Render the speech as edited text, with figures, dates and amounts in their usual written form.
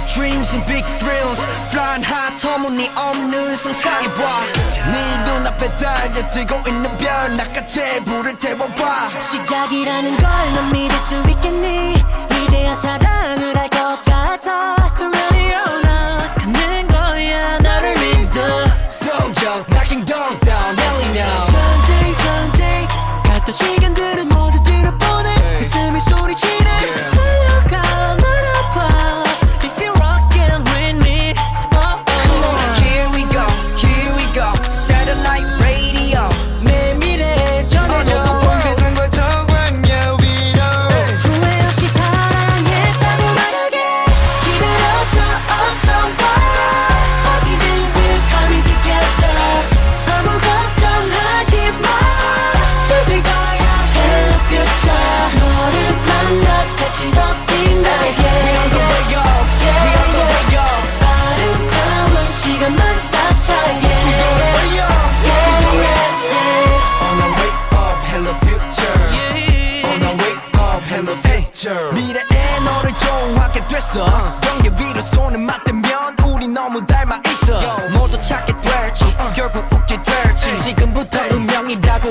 dreams and big thrills Flying high 터무니없는 상상해봐 네 눈앞에 달려들고 있는 별 나같이 불을 태워봐 시작이라는 걸 넌 믿을 수 있겠니 이제야 사랑을 할 것 같아 Ready or not 가는 거야 너를 믿어 Soldiers knocking doors down yelling now 전쟁 갔던 시간들은 모두 뒤로 보내 웃음이 소리치네 달려가 날 아파 If you're rockin' with me Come on, here we go Satellite radio 내 미래 전해줘 온 세상과 정황야 위로 후회 없이 사랑했다고 말하게 기다려서 어서 와 어디든 we're coming together 아무 걱정하지 마 즐길 거야 Hello future 너를 만나 같이 더 빛나게 We on the radio We on the radio 아름다운 시간만 쌓자게 On our way up hello future On our way up hello future 미래에 너를 좋아하게 됐어 경계 위로 손을 맞대면 우리 너무 닮아 있어 모두 찾게 될지 결국 웃게 될지 지금부터 운명이라고